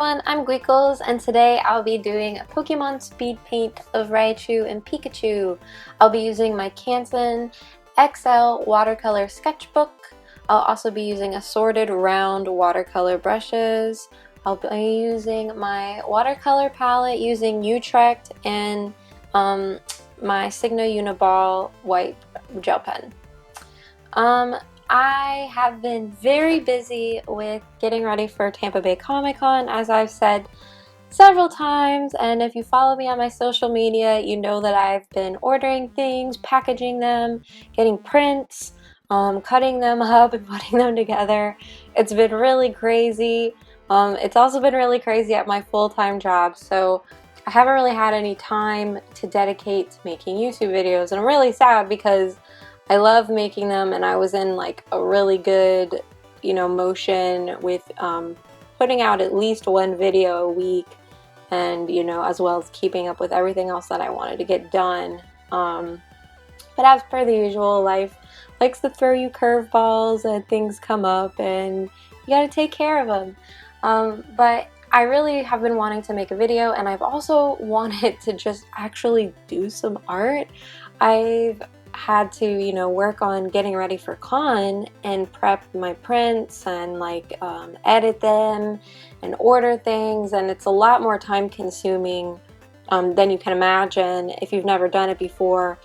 everyone, I'm Gweakles, and today I'll be doing a Pokemon speed paint of Raichu and Pikachu. I'll be using my Canson XL watercolor sketchbook. I'll also be using assorted round watercolor brushes. I'll be using my watercolor palette using Utrecht and my Signo Uniball white gel pen. I have been very busy with getting ready for Tampa Bay Comic-Con, as I've said several times, and if you follow me on my social media, you know that I've been ordering things, packaging them, getting prints, cutting them up and putting them together. It's been really crazy. It's also been really crazy at my full-time job, so I haven't really had any time to dedicate to making YouTube videos, and I'm really sad because I love making them, and I was in like a really good, motion with putting out at least one video a week, and as well as keeping up with everything else that I wanted to get done. But as per the usual, life likes to throw you curveballs and things come up and you gotta take care of them. But I really have been wanting to make a video, and I've also wanted to just actually do some art. I've had to, work on getting ready for con and prep my prints and edit them and order things, and it's a lot more time consuming than you can imagine if you've never done it before.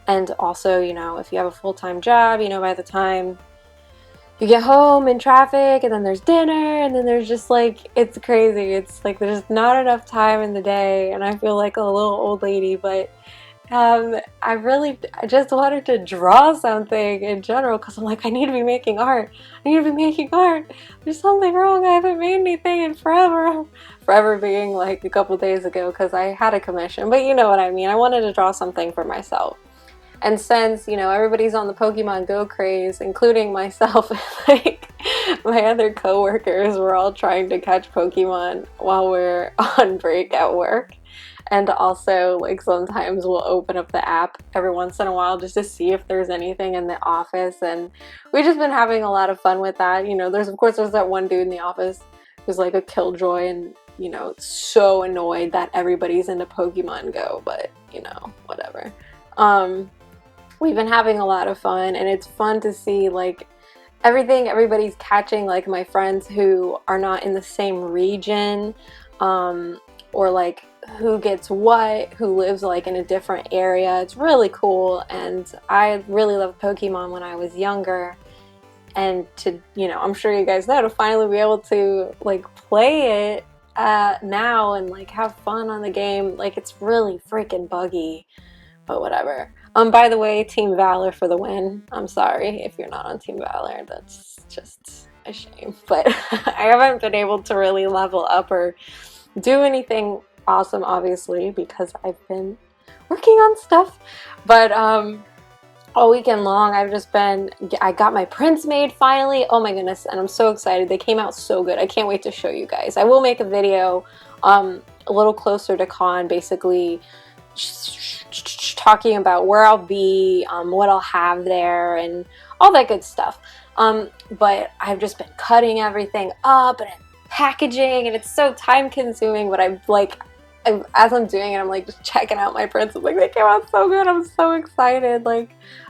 And also, if you have a full-time job, by the time you get home in traffic and then there's dinner and then there's just it's crazy. It's like there's not enough time in the day, and I feel like a little old lady, but I just wanted to draw something in general because I'm like, I need to be making art. I need to be making art. There's something wrong. I haven't made anything in forever. Forever being like a couple days ago because I had a commission, but you know what I mean. I wanted to draw something for myself. And since, everybody's on the Pokemon Go craze, including myself, my other coworkers, we're all trying to catch Pokemon while we're on break at work. And also, sometimes we'll open up the app every once in a while just to see if there's anything in the office, and we've just been having a lot of fun with that. There's that one dude in the office who's like a killjoy and, so annoyed that everybody's into Pokemon Go, but, whatever. We've been having a lot of fun, and it's fun to see, everybody's catching, my friends who are not in the same region, or, who gets what, who lives in a different area. It's really cool, and I really loved Pokemon when I was younger, and to, I'm sure you guys know, to finally be able to play it now and have fun on the game, it's really freaking buggy, but whatever. By the way, Team Valor for the win. I'm sorry if you're not on Team Valor, that's just a shame, but I haven't been able to really level up or do anything awesome, obviously, because I've been working on stuff, but all weekend long I got my prints made finally. Oh my goodness, and I'm so excited. They came out so good. I can't wait to show you guys. I will make a video a little closer to con, basically talking about where I'll be, what I'll have there, and all that good stuff. But I've just been cutting everything up and packaging, and it's so time consuming, but as I'm doing it, I'm just checking out my prints. I'm they came out so good. I'm so excited.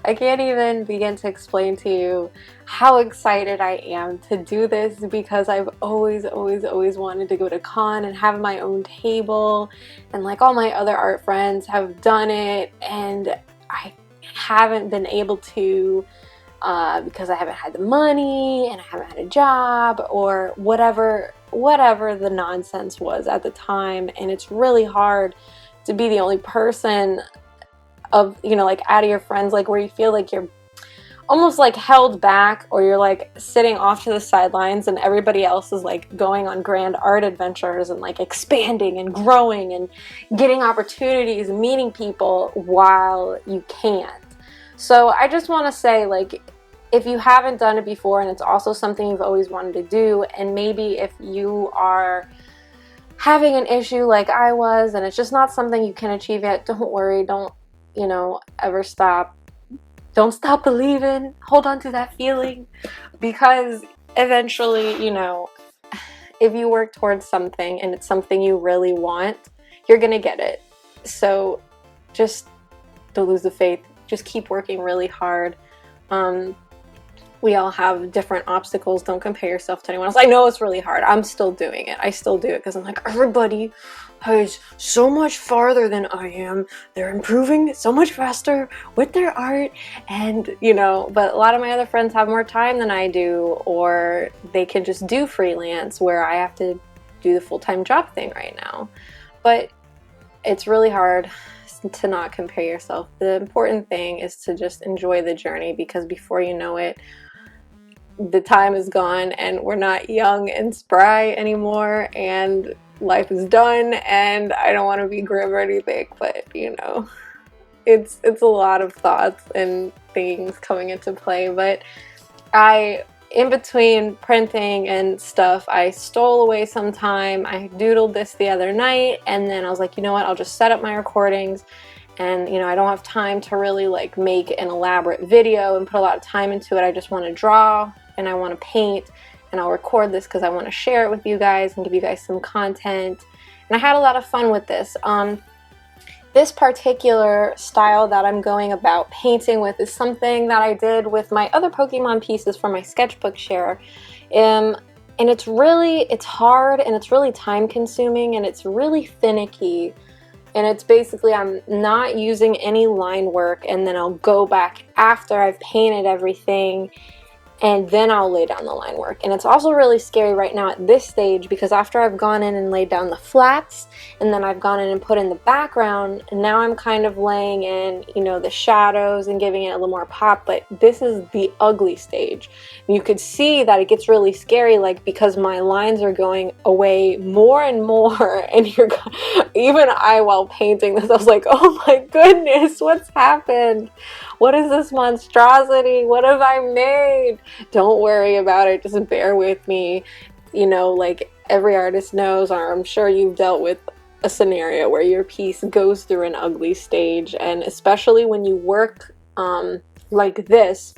I can't even begin to explain to you how excited I am to do this, because I've always wanted to go to con and have my own table, and all my other art friends have done it, and I haven't been able to because I haven't had the money and I haven't had a job or whatever the nonsense was at the time. And it's really hard to be the only person of, out of your friends, where you feel you're almost held back, or you're sitting off to the sidelines and everybody else is going on grand art adventures and expanding and growing and getting opportunities and meeting people while you can't. So I just want to say, if you haven't done it before and it's also something you've always wanted to do, and maybe if you are having an issue like I was and it's just not something you can achieve yet, don't worry. Don't, ever stop. Don't stop believing. Hold on to that feeling, because eventually, if you work towards something and it's something you really want, you're gonna get it. So just don't lose the faith. Just keep working really hard. We all have different obstacles. Don't compare yourself to anyone else. I know it's really hard. I'm still doing it. I still do it because I'm like, everybody is so much farther than I am. They're improving so much faster with their art, and you know, but a lot of my other friends have more time than I do, or they can just do freelance where I have to do the full-time job thing right now. But it's really hard to not compare yourself. The important thing is to just enjoy the journey, because before you know it, the time is gone and we're not young and spry anymore, and life is done. And I don't want to be grim or anything, but you know, it's a lot of thoughts and things coming into play. But in between printing and stuff, I stole away some time. I doodled this the other night, and then I was like, you know what, I'll just set up my recordings. And you know, I don't have time to really like make an elaborate video and put a lot of time into it. I just want to draw and I want to paint, and I'll record this because I want to share it with you guys and give you guys some content. And I had a lot of fun with this. This particular style that I'm going about painting with is something that I did with my other Pokemon pieces from my sketchbook share. And it's hard, and it's really time consuming, and it's really finicky. And it's basically, I'm not using any line work, and then I'll go back after I've painted everything, and then I'll lay down the line work. And it's also really scary right now at this stage, because after I've gone in and laid down the flats, and then I've gone in and put in the background, and now I'm kind of laying in, you know, the shadows and giving it a little more pop. But this is the ugly stage. You could see that it gets really scary, like, because my lines are going away more and more, and even I, while painting this, I was like, oh my goodness, what's happened? What is this monstrosity? What have I made? Don't worry about it, just bear with me. You know, like every artist knows, or I'm sure you've dealt with a scenario where your piece goes through an ugly stage, and especially when you work like this,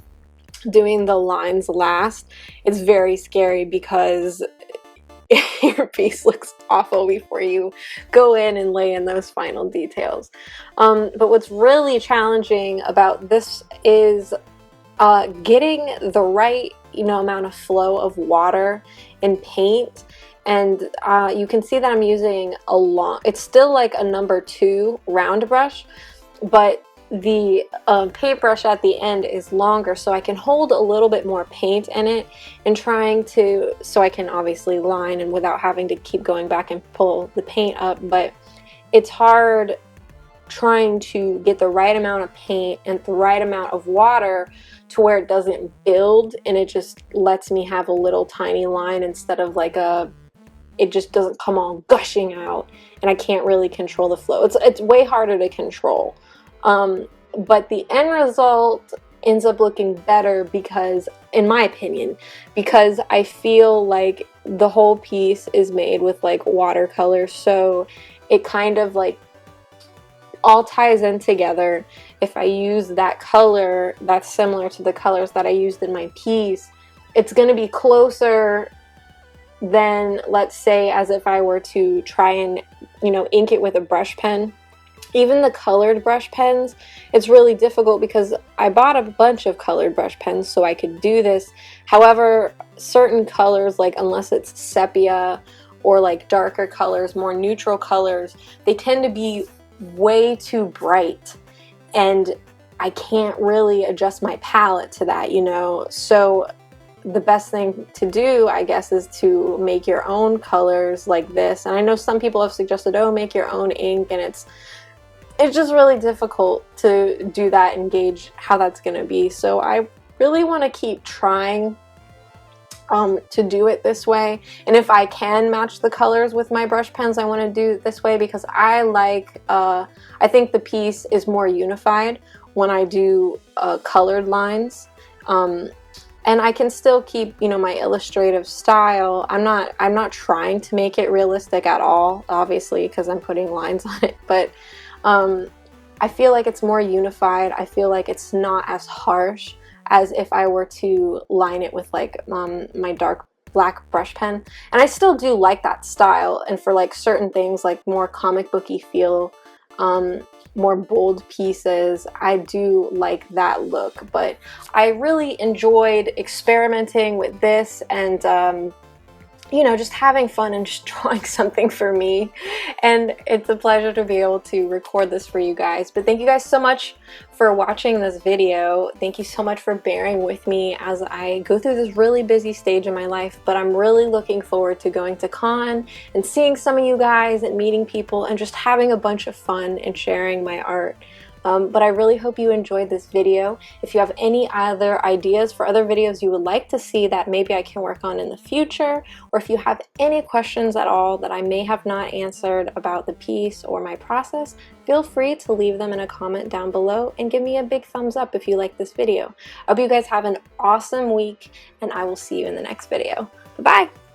doing the lines last, it's very scary because your piece looks awful before you go in and lay in those final details. But what's really challenging about this is getting the right, you know, amount of flow of water and paint. And you can see that I'm using it's still like a number 2 round brush, but the paintbrush at the end is longer, so I can hold a little bit more paint in it, and so I can obviously line and without having to keep going back and pull the paint up. But it's hard trying to get the right amount of paint and the right amount of water to where it doesn't build, and it just lets me have a little tiny line instead of like it just doesn't come all gushing out, and I can't really control the flow. It's way harder to control. But the end result ends up looking better because, in my opinion, because I feel like the whole piece is made with like watercolor, so it kind of like all ties in together. If I use that color that's similar to the colors that I used in my piece, it's going to be closer than, let's say, as if I were to try and, you know, ink it with a brush pen. Even the colored brush pens, it's really difficult because I bought a bunch of colored brush pens so I could do this. However, certain colors, like unless it's sepia or like darker colors, more neutral colors, they tend to be way too bright, and I can't really adjust my palette to that, you know. So the best thing to do, I guess, is to make your own colors like this. And I know some people have suggested, oh, make your own ink, and it's just really difficult to do that and gauge how that's going to be. So I really want to keep trying to do it this way. And if I can match the colors with my brush pens, I want to do it this way because I like, I think the piece is more unified when I do colored lines. And I can still keep, you know, my illustrative style. I'm not trying to make it realistic at all, obviously, because I'm putting lines on it, but I feel like it's more unified. I feel like it's not as harsh as if I were to line it with like my dark black brush pen, and I still do like that style, and for like certain things like more comic booky feel, more bold pieces, I do like that look. But I really enjoyed experimenting with this and you know, just having fun and just drawing something for me. And it's a pleasure to be able to record this for you guys. But thank you guys so much for watching this video. Thank you so much for bearing with me as I go through this really busy stage in my life. But I'm really looking forward to going to con and seeing some of you guys and meeting people and just having a bunch of fun and sharing my art. But I really hope you enjoyed this video. If you have any other ideas for other videos you would like to see that maybe I can work on in the future, or if you have any questions at all that I may have not answered about the piece or my process, feel free to leave them in a comment down below and give me a big thumbs up if you like this video. I hope you guys have an awesome week, and I will see you in the next video. Bye-bye!